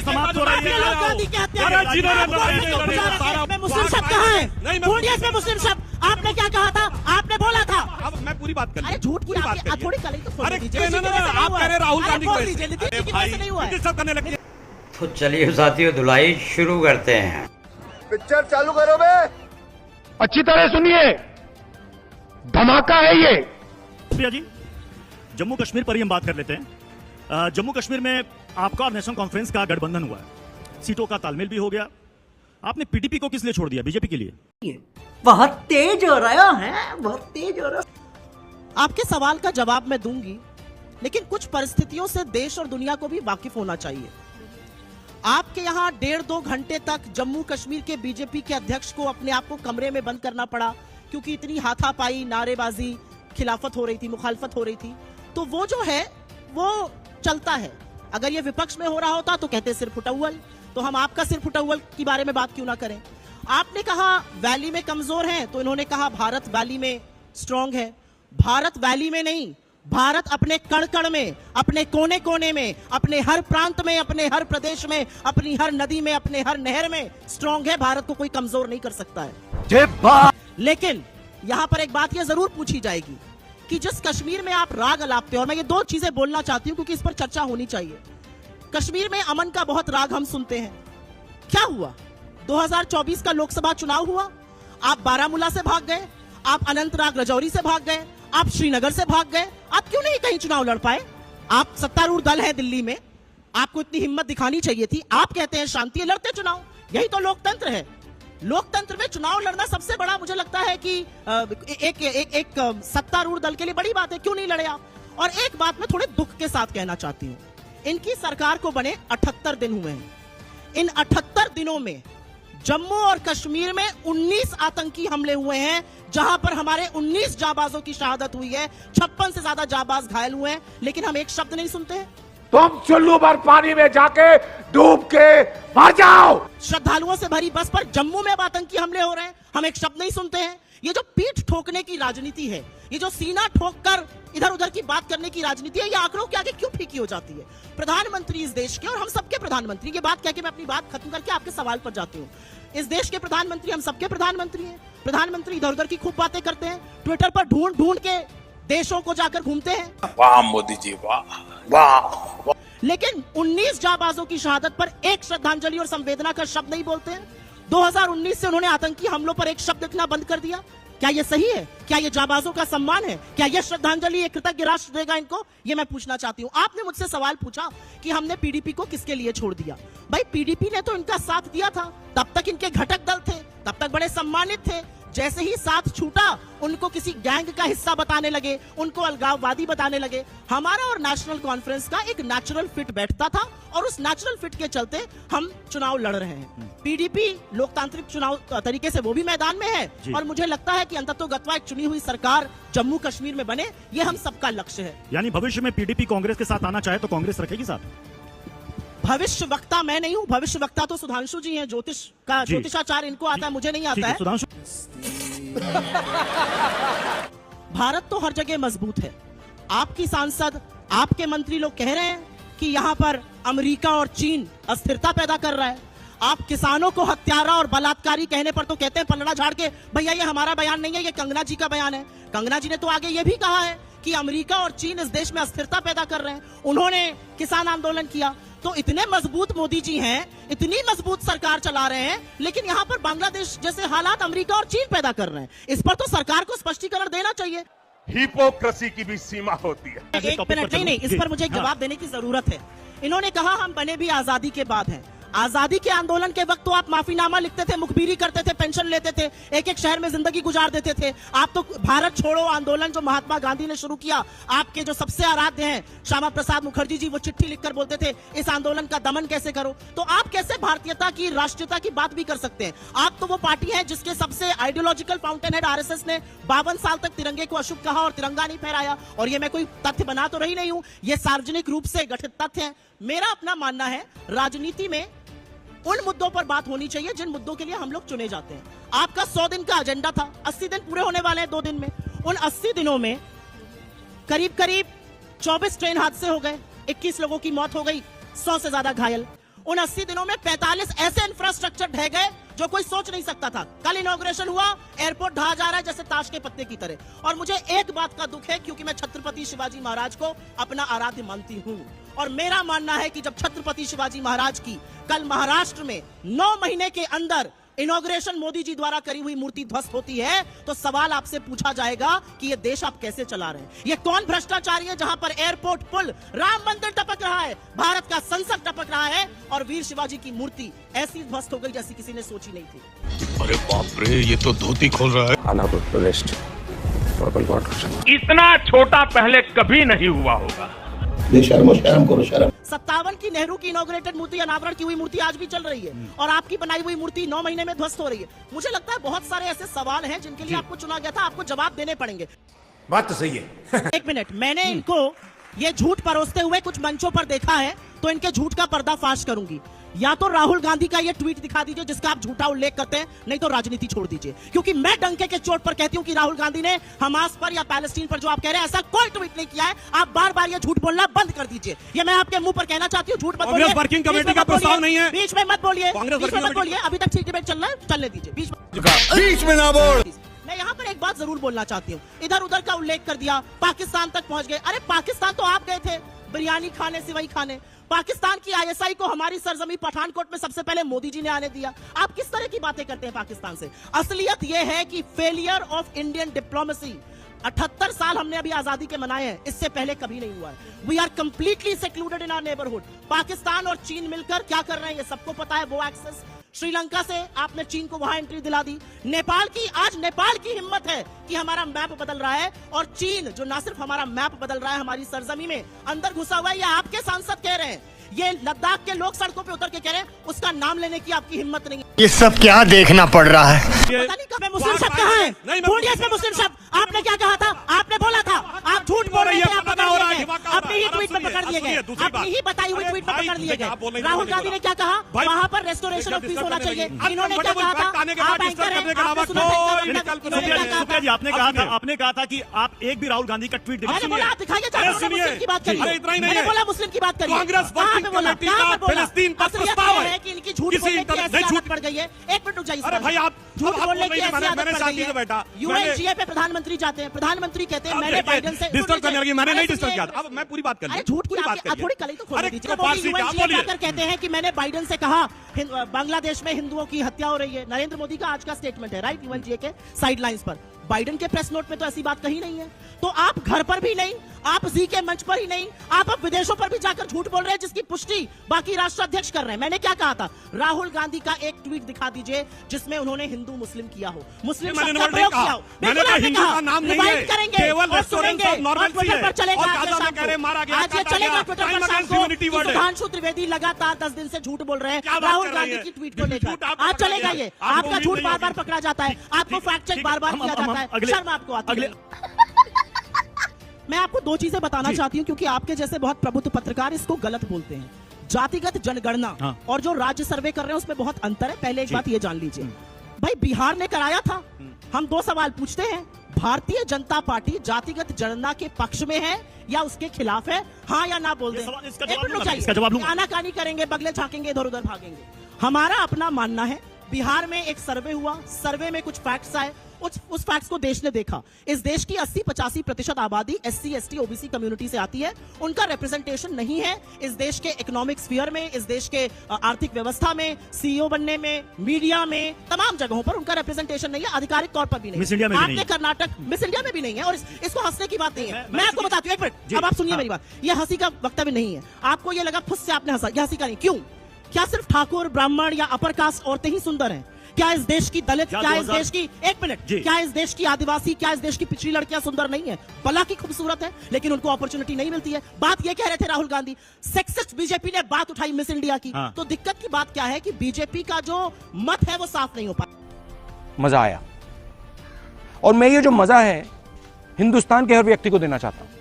समाप्त हो रही है। मुस्लिम शब्द कहाँ है? ढूंढिए इसमें मुस्लिम शब्द। आपने क्या कहा था? आपने बोला था। अब मैं पूरी बात कर, अरे झूठ की थोड़ी कल तो अरे आप कह रहे राहुल गांधी नहीं हुआ सब करने लगे। तो चलिए साथियों, धुलाई शुरू करते हैं। पिक्चर चालू करो बे। अच्छी तरह सुनिए, धमाका है ये। प्रिया जी, जम्मू कश्मीर पर ही हम बात कर लेते हैं। जम्मू कश्मीर में आपका और नेशनल कॉन्फ्रेंस का गठबंधन हुआ है, सीटों का तालमेल भी हो गया। आपने पीडीपी को किस लिए छोड़ दिया, बीजेपी के लिए? बहुत तेज हो रहा है, बहुत तेज हो रहा। आपके सवाल का जवाब मैं दूंगी, लेकिन कुछ परिस्थितियों से देश और दुनिया को भी वाकिफ होना चाहिए। आपके यहाँ 1.5-2 घंटे तक जम्मू कश्मीर के बीजेपी के अध्यक्ष को अपने आप को कमरे में बंद करना पड़ा, क्योंकि इतनी हाथापाई, नारेबाजी, खिलाफत हो रही थी, मुखालफत हो रही थी। तो वो जो है वो चलता है। अगर ये विपक्ष में हो रहा होता तो कहते सिर फुटौल, तो हम आपका सिर फुटौल के बारे में बात क्यों ना करें। आपने कहा वैली में कमजोर हैं, तो इन्होंने कहा भारत वैली में स्ट्रांग है। भारत वैली में नहीं, भारत अपने कण कण में, अपने कोने कोने में, अपने हर प्रांत में, अपने हर प्रदेश में, अपनी हर नदी में, अपने हर नहर में स्ट्रांग है। भारत को कोई कमजोर नहीं कर सकता है। लेकिन यहां पर एक बात यह जरूर पूछी जाएगी कि जिस कश्मीर में आप राग अलापते हो, और मैं ये 2 चीजें बोलना चाहती हूं क्योंकि इस पर चर्चा होनी चाहिए। कश्मीर में अमन का बहुत राग हम सुनते हैं। क्या हुआ? 2024 का लोकसभा चुनाव हुआ, आप बारामूला से भाग गए, आप अनंतनाग राजौरी से भाग गए, आप श्रीनगर से भाग गए। आप क्यों नहीं कहीं चुनाव लड़ पाए? आप सत्तारूढ़ दल है दिल्ली में, आपको इतनी हिम्मत दिखानी चाहिए थी। आप कहते हैं शांति है, लड़ते चुनाव। यही तो लोकतंत्र है। लोकतंत्र में चुनाव लड़ना सबसे बड़ा, मुझे लगता है कि एक सत्तारूढ़ दल के लिए बड़ी बात है। क्यों नहीं लड़े आप? और एक बात मैं थोड़े दुख के साथ कहना चाहती हूँ, इनकी सरकार को बने 78 दिन हुए हैं। इन 78 दिनों में जम्मू और कश्मीर में 19 आतंकी हमले हुए हैं, जहां पर हमारे 19 जाबाजों की शहादत हुई है, 56 से ज्यादा जाबाज घायल हुए हैं, लेकिन हम एक शब्द नहीं सुनते हैं। तुम चुल्लू भर पानी में जाके डूब के मर जाओ। श्रद्धालुओं से भरी बस पर जम्मू में आतंकी हमले हो रहे हैं, हम एक शब्द नहीं सुनते हैं। ये जो पीठ ठोकने की राजनीति है, ये जो सीना ठोककर इधर उधर की बात करने की राजनीति है, ये आंकड़ों के आगे क्यों फीकी हो जाती है? प्रधानमंत्री इस देश के, और हम सबके प्रधानमंत्री, ये बात कह के मैं अपनी बात खत्म करके आपके सवाल पर जाती हूँ। इस देश के प्रधानमंत्री हम सबके प्रधानमंत्री हैं। प्रधानमंत्री इधर उधर की खूब बातें करते हैं, ट्विटर पर ढूंढ ढूंढ के देशों को जाकर घूमते हैं। वाह मोदी जी, वाह वाह। लेकिन 19 जाबाजों की शहादत पर एक श्रद्धांजलि और संवेदना का शब्द नहीं बोलते हैं। 2019 से उन्होंने आतंकी हमलों पर एक शब्द लिखना बंद कर दिया। क्या ये सही है? क्या ये जाबाजों का सम्मान है? क्या ये श्रद्धांजलि एक कृतज्ञ राष्ट्र देगा इनको? ये मैं पूछना चाहती हूँ। आपने मुझसे सवाल पूछा कि हमने पीडीपी को किसके लिए छोड़ दिया। भाई पीडीपी ने तो इनका साथ दिया था, तब तक इनके घटक दल थे, तब तक बड़े सम्मानित थे। जैसे ही साथ छूटा, उनको किसी गैंग का हिस्सा बताने लगे, उनको अलगाववादी बताने लगे। हमारा और नेशनल कॉन्फ्रेंस का एक नेचुरल फिट बैठता था, और उस नेचुरल फिट के चलते हम चुनाव लड़ रहे हैं। पीडीपी लोकतांत्रिक चुनाव तरीके से वो भी मैदान में है, और मुझे लगता है कि अंततोगत्वा एक चुनी हुई सरकार जम्मू कश्मीर में बने, ये हम सबका लक्ष्य है। यानी भविष्य में पीडीपी कांग्रेस के साथ आना चाहे तो कांग्रेस रखेगी साथ? भविष्य वक्ता मैं नहीं हूँ, भविष्य वक्ता तो सुधांशु जी हैं। ज्योतिषाचार इनको आता है, मुझे नहीं आता है। सुधांशु, भारत तो हर जगह मजबूत है। आपकी सांसद, आपके मंत्री लोग कह रहे हैं कि यहाँ पर अमेरिका और चीन अस्थिरता पैदा कर रहा है। आप किसानों को हत्यारा और बलात्कारी कहने पर तो कहते हैं पलड़ा झाड़ के, भैया ये हमारा बयान नहीं है, ये कंगना जी का बयान है। कंगना जी ने तो आगे ये भी कहा है कि अमेरिका और चीन इस देश में अस्थिरता पैदा कर रहे हैं। उन्होंने किसान आंदोलन किया। तो इतने मजबूत मोदी जी हैं, इतनी मजबूत सरकार चला रहे हैं, लेकिन यहाँ पर बांग्लादेश जैसे हालात अमेरिका और चीन पैदा कर रहे हैं। इस पर तो सरकार को स्पष्टीकरण देना चाहिए। हिपोक्रेसी की भी सीमा होती है। एक मिनट, नहीं, इस पर मुझे एक जवाब देने की जरूरत है। इन्होंने कहा हम बने भी आजादी के बाद हैं। आजादी के आंदोलन के वक्त तो आप माफीनामा लिखते थे, मुखबिरी करते थे, पेंशन लेते थे, एक एक शहर में जिंदगी गुजार देते थे। आप तो भारत छोड़ो आंदोलन जो महात्मा गांधी ने शुरू किया, आपके जो सबसे आराध्य हैं श्यामा प्रसाद मुखर्जी जी, वो चिट्ठी लिखकर बोलते थे इस आंदोलन का दमन कैसे करो। तो आप कैसे भारतीयता की, राष्ट्रीयता की बात भी कर सकते हैं? आप तो वो पार्टी है जिसके सबसे आइडियोलॉजिकल फाउंटेन हेड आरएसएस ने 52 साल तक तिरंगे को अशुभ कहा और तिरंगा नहीं फहराया। और ये मैं कोई तथ्य बना तो रही नहीं हूं, ये सार्वजनिक रूप से गठित तथ्य है। मेरा अपना मानना है, राजनीति में उन मुद्दों पर बात होनी चाहिए जिन मुद्दों के लिए हम लोग चुने जाते हैं। आपका 100 दिन का एजेंडा था, 80 दिन पूरे होने वाले हैं 2 दिन में। उन 80 दिनों में करीब करीब 24 ट्रेन हादसे हो गए, 21 लोगों की मौत हो गई, 100 से ज्यादा घायल। उन 80 दिनों में 45 ऐसे इंफ्रास्ट्रक्चर ढह गए जो कोई सोच नहीं सकता था। कल इनॉग्रेशन हुआ, एयरपोर्ट ढहा जा रहा है जैसे ताश के पत्ते की तरह। और मुझे एक बात का दुख है, क्योंकि मैं छत्रपति शिवाजी महाराज को अपना आराध्य मानती हूं, और मेरा मानना है कि जब छत्रपति शिवाजी महाराज की कल महाराष्ट्र में 9 महीने के अंदर इनॉग्रेशन मोदी जी द्वारा करी हुई मूर्ति ध्वस्त होती है, तो सवाल आपसे पूछा जाएगा कि ये देश आप कैसे चला रहे हैं। ये कौन भ्रष्टाचारी है जहां पर एयरपोर्ट, पुल, राम मंदिर टपक रहा है, भारत का संसद टपक रहा है, और वीर शिवाजी की मूर्ति ऐसी ध्वस्त हो गई जैसी किसी ने सोची नहीं थी। अरे बाप रे, ये तो धोती खोल रहा है। इतना छोटा पहले कभी नहीं हुआ होगा। 57 की नेहरू की इनॉग्रेटेड मूर्ति, अनावरण की हुई मूर्ति आज भी चल रही है, और आपकी बनाई हुई मूर्ति 9 महीने में ध्वस्त हो रही है। मुझे लगता है बहुत सारे ऐसे सवाल हैं जिनके लिए आपको चुना गया था, आपको जवाब देने पड़ेंगे। बात तो सही है। एक मिनट, मैंने इनको ये झूठ परोसते हुए कुछ मंचों पर देखा है, तो इनके झूठ का पर्दाफाश करूंगी। या तो राहुल गांधी का ये ट्वीट दिखा दीजिए जिसका आप झूठा उल्लेख करते हैं, नहीं तो राजनीति छोड़ दीजिए। क्योंकि मैं डंके के चोट पर कहती हूं कि राहुल गांधी ने हमास पर या पैलेस्टीन पर जो आप कह रहे हैं ऐसा कोई ट्वीट नहीं किया है। आप बार बार ये झूठ बोलना बंद कर दीजिए। ये मैं आपके मुंह पर कहना चाहती हूँ, झूठ मत बोलिए। कांग्रेस वर्किंग कमेटी का प्रस्ताव नहीं है, बीच में मत बोलिए, कांग्रेस बीच में वर्किंग मत बोलिए। अभी तक ठीक डिबेट चल रहा है, चलने दीजिए। बीच में ना बोल। मैं यहाँ पर एक बात जरूर बोलना चाहती हूँ। इधर उधर का उल्लेख कर दिया, पाकिस्तान तक पहुंच गए। अरे पाकिस्तान तो आप गए थे बिरयानी खाने, सिवई खाने। पाकिस्तान की ISI को हमारी सरजमी पठानकोट में सबसे पहले मोदी जी ने आने दिया। आप किस तरह की बातें करते हैं पाकिस्तान से? असलियत यह है कि फेलियर ऑफ इंडियन डिप्लोमेसी, 78 साल हमने अभी आजादी के मनाए हैं, इससे पहले कभी नहीं हुआ है। We are completely secluded in our neighbourhood. Pakistan और चीन मिलकर क्या कर रहे हैं ये सबको पता है। वो एक्सेस श्रीलंका से आपने चीन को वहां एंट्री दिला दी। नेपाल की हिम्मत है कि हमारा मैप बदल रहा है, और चीन जो ना सिर्फ हमारा मैप बदल रहा है, हमारी सरजमी में अंदर घुसा हुआ है। ये आपके सांसद कह रहे हैं, ये लद्दाख के लोग सड़कों पे उतर के कह रहे हैं, उसका नाम लेने की आपकी हिम्मत नहीं है। ये सब क्या देखना पड़ रहा है? पता नहीं कब मुस्लिम शब्द कहाँ है? बोलिए इसमें मुस्लिम शब्द। आपने क्या कहा था? आपने बोला था, आप झूठ बोल रहे थे, आप पकड़ लिए गए। अपनी ही ट्वीट में पकड़ लिए गए, अपनी ही बताई हुई ट्वीट में पकड़ लिए गए। राहुल गांधी ने क्या कहा? वहां पर रेस्टोरेशन ऑफ पीस होना चाहिए। इन्होंने क्या कहा था? आप एंकर हैं, आपने सुना सुप्रिया जी, आपने कहा था कि आप एक भी राहुल गांधी का ट्वीट मैंने बोला आप दिखाइए, मुस्लिम की बात करिए। मैंने बोला मुस्लिम की बात करिए। कांग्रेस वर्किंग कमेटी का फिलिस्तीन पर प्रस्ताव है कि इनकी झूठ बोलने की ऐसी आदत पड़ गई है। एक मिनट रुक जाइए। अरे भाई, आप झूठ बोलने की ऐसी आदत मैंने पड़ शांति गई से बैठा। है। UNGA पे प्रधानमंत्री जाते हैं, प्रधानमंत्री कहते हैं मैंने बाइडेन से डिस्टर्ब करने लगी। मैंने नहीं डिस्टर्ब किया। अब मैं पूरी बात कर अरे झूठ की आप थोड़ी कली तो खोल दीजिए। UNGA जाकर कहते हैं कि मैंने बाइडेन से कहा बांग्लादेश में हिंदुओं की हत्या हो रही है। नरेंद्र मोदी का आज का स्टेटमेंट है, राइट, UNGA के साइडलाइंस पर। बाइडेन के प्रेस नोट में तो ऐसी बात कही नहीं है। तो आप घर पर भी नहीं, आप जी के मंच पर ही नहीं, आप अब विदेशों पर भी जाकर झूठ बोल रहे हैं, जिसकी पुष्टि बाकी राष्ट्राध्यक्ष कर रहे हैं। मैंने क्या कहा था? राहुल गांधी का एक ट्वीट दिखा दीजिए जिसमें उन्होंने हिंदू मुस्लिम किया हो, मुस्लिम शब्द का प्रयोग किया हो। मैंने कहा हिंदू का नाम नहीं है, करेंगे, केवल रेस्टोरेंट और नॉर्मलसी है। पर चलेगा, और गाजा में कह रहे मारा गया, आज ये चलेगा ट्विटर पर शाम को। सुधांशु त्रिवेदी लगातार 10 दिन से झूठ बोल रहे हैं राहुल गांधी की ट्वीट को लेकर। आज चलेगा ये, आपका झूठ बार बार पकड़ा जाता है, आपको फैक्ट चेक बार बार किया जाता है। शर्म आपको आती है? मैं आपको 2 चीजें बताना चाहती हूं, क्योंकि आपके जैसे बहुत प्रबुद्ध पत्रकार इसको गलत बोलते हैं। जातिगत जनगणना और जो राज्य सर्वे कर रहे हैं उसमें बहुत अंतर है। पहले एक बात ये जान लीजिए भाई, बिहार ने कराया था। हम 2 सवाल पूछते हैं, भारतीय जनता पार्टी जातिगत जनगणना के पक्ष में है या उसके खिलाफ है? हाँ या ना बोल दें। आनाकानी करेंगे, बगले झांकेंगे, इधर उधर भागेंगे। हमारा अपना मानना है, बिहार में एक सर्वे हुआ, सर्वे में कुछ फैक्ट्स आए, उस फैक्ट्स को देश ने देखा। इस देश की 80-85% आबादी SC ST OBC कम्युनिटी से आती है, उनका रिप्रेजेंटेशन नहीं है इस देश के इकोनॉमिक स्फीयर में, इस देश के आर्थिक व्यवस्था में, CEO बनने में, मीडिया में, तमाम जगहों पर उनका रिप्रेजेंटेशन नहीं है, आधिकारिक तौर पर भी नहीं है। आपने कर्नाटक, मिस इंडिया में भी नहीं है, और इसको हंसने की बात नहीं है। मैं आपको बताती हूँ, एक मिनट, अब आप सुनिए मेरी बात। यह हंसी का वक्तव्य नहीं है। आपको यह लगा फुस से आपने हंसा, यह हंसी का नहीं। क्यों? क्या सिर्फ ठाकुर, ब्राह्मण या अपर कास्ट औरतें ही सुंदर हैं? क्या इस देश की दलित, क्या इस देश की, एक मिनट, क्या इस देश की आदिवासी, क्या इस देश की पिछड़ी लड़कियां सुंदर नहीं है? भला की खूबसूरत है, लेकिन उनको अपॉर्चुनिटी नहीं मिलती है। बात ये कह रहे थे राहुल गांधी, सेक्सिस्ट बीजेपी ने बात उठाई मिस इंडिया की। तो दिक्कत की बात क्या है कि बीजेपी का जो मत है वो साफ नहीं हो पाया। मजा आया, और मैं ये जो मजा है हिंदुस्तान के हर व्यक्ति को देना चाहता हूं।